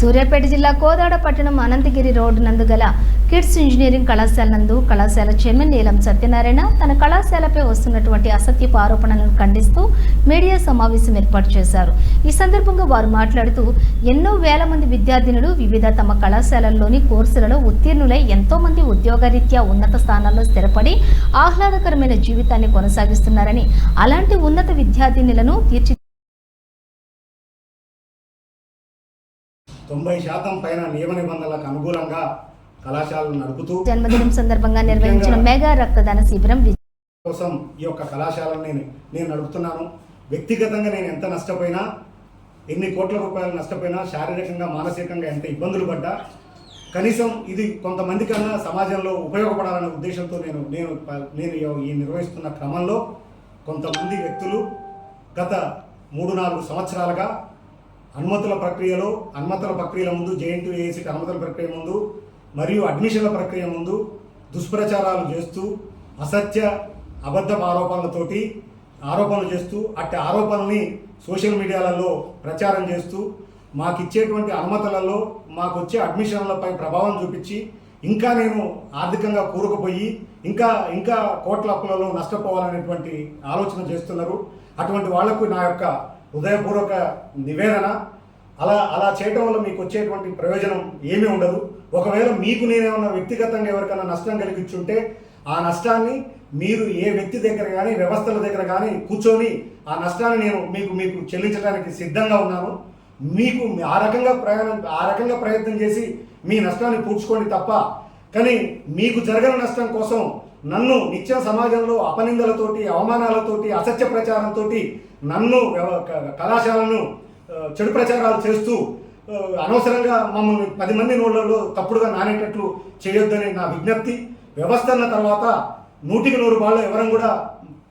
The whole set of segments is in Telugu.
సూర్యాపేట జిల్లా కోదాడ పట్టణం అనంతగిరి రోడ్డు నందు గల కిడ్స్ ఇంజనీరింగ్ కళాశాల నందు కళాశాల చైర్మన్ నీలం సత్యనారాయణ తన కళాశాలపై వస్తున్నటువంటి అసత్యపు ఆరోపణలను ఖండిస్తూ మీడియా సమావేశం ఏర్పాటు చేశారు. ఈ సందర్భంగా వారు మాట్లాడుతూ ఎన్నో వేల మంది విద్యార్థినులు వివిధ తమ కళాశాలల్లోని కోర్సులలో ఉత్తీర్ణులై ఎంతో మంది ఉద్యోగరీత్యా ఉన్నత స్థానాల్లో స్థిరపడి ఆహ్లాదకరమైన జీవితాన్ని కొనసాగిస్తున్నారని, అలాంటి ఉన్నత విద్యార్థినులను 90% పైన నియమ నిబంధనలకు అనుగుణంగా కళాశాలను నడుపుతూ జన్మదినం సందర్భంగా నిర్వహించిన మెగా రక్తదాన శిబిరం కోసం ఈ యొక్క కళాశాలను నేను నడుపుతున్నాను. వ్యక్తిగతంగా నేను ఎంత నష్టపోయినా, ఎన్ని కోట్ల రూపాయలు నష్టపోయినా, శారీరకంగా మానసికంగా ఎంత ఇబ్బందులు పడ్డా, కనీసం ఇది కొంతమందికన్నా సమాజంలో ఉపయోగపడాలనే ఉద్దేశంతో నేను ఈ నిర్వహిస్తున్న క్రమంలో కొంతమంది వ్యక్తులు గత 3-4 సంవత్సరాలుగా అనుమతుల ప్రక్రియల ముందు, JNTU అనుమతుల ప్రక్రియ ముందు మరియు అడ్మిషన్ల ప్రక్రియ ముందు దుష్ప్రచారాలు చేస్తూ అసత్య అబద్ధ ఆరోపణలు చేస్తూ అట్టి ఆరోపణల్ని సోషల్ మీడియాలలో ప్రచారం చేస్తూ మాకు ఇచ్చేటువంటి అనుమతులలో మాకు వచ్చే అడ్మిషన్లపై ప్రభావం చూపించి ఇంకా నేను ఆర్థికంగా కూరుకుపోయి ఇంకా కోట్ల అప్పులలో నష్టపోవాలనేటువంటి ఆలోచన చేస్తున్నారు. అటువంటి వాళ్లకు నా యొక్క హృదయపూర్వక నివేదన, అలా చేయటం వల్ల మీకు వచ్చేటువంటి ప్రయోజనం ఏమీ ఉండదు. ఒకవేళ మీకు నేనేమన్నా వ్యక్తిగతంగా ఎవరికైనా నష్టం కలిగించుంటే ఆ నష్టాన్ని మీరు ఏ వ్యక్తి దగ్గర కానీ, వ్యవస్థల దగ్గర కానీ కూర్చొని ఆ నష్టాన్ని నేను మీకు చెల్లించడానికి సిద్ధంగా ఉన్నాను. మీకు ఆ రకంగా ప్రయత్నం చేసి మీ నష్టాన్ని పూడ్చుకోండి తప్ప, కానీ మీకు జరగని నష్టం కోసం నన్ను నిత్య సమాజంలో అపనిందలతోటి, అవమానాలతోటి, అసత్య ప్రచారంతో నన్ను కళాశాలను చెడు ప్రచారాలు చేస్తూ అనవసరంగా మమ్మల్ని 10 మంది నోళ్లలో తప్పుడుగా నానేటట్లు చేయొద్దని నా విజ్ఞప్తి. వ్యవస్థ అన్న తర్వాత 100కి 100 ఎవరం కూడా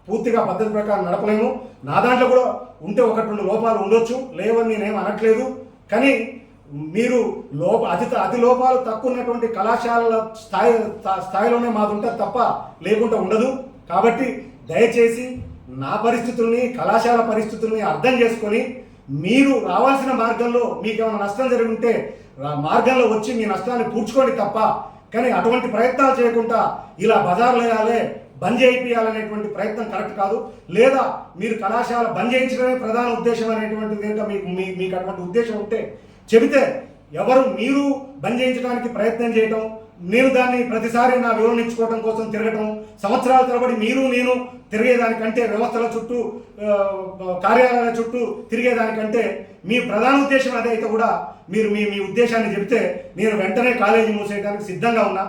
పూర్తిగా పద్ధతి ప్రకారం నడపలేము. నా దాంట్లో కూడా ఉంటే 1-2 లోపాలు ఉండొచ్చు, లేవని నేనేం అనట్లేదు. కానీ మీరు అతి లోపాలు తక్కువ ఉన్నటువంటి కళాశాలల స్థాయిలోనే మాది ఉంటుంది తప్ప లేకుండా ఉండదు. కాబట్టి దయచేసి నా పరిస్థితుల్ని, కళాశాల పరిస్థితుల్ని అర్థం చేసుకొని మీరు రావాల్సిన మార్గంలో మీకు ఏమైనా నష్టం జరిగి ఉంటే మార్గంలో వచ్చి మీ నష్టాన్ని పూడ్చుకోండి తప్ప, కానీ అటువంటి ప్రయత్నాలు చేయకుండా ఇలా బజార్లు వేయాలి, బంద్ చేయించాలనేటువంటి ప్రయత్నం కరెక్ట్ కాదు. లేదా మీరు కళాశాల బంద్ చేయించడమే ప్రధాన ఉద్దేశం అనేటువంటిది కనుక మీకు అటువంటి ఉద్దేశం ఉంటే చెబితే మీరు బంద్ చేయించడానికి ప్రయత్నం చేయటం, నేను దాన్ని ప్రతిసారి నా వివరణ ఇచ్చుకోవడం కోసం తిరగటం, సంవత్సరాల తరబడి నేను తిరిగేదానికంటే, వ్యవస్థల చుట్టూ, కార్యాలయాల చుట్టూ తిరిగేదానికంటే మీ ప్రధాన ఉద్దేశం అదే అయితే కూడా మీరు మీ ఉద్దేశాన్ని చెబితే నేను వెంటనే కాలేజీ మూసేయడానికి సిద్ధంగా ఉన్నా.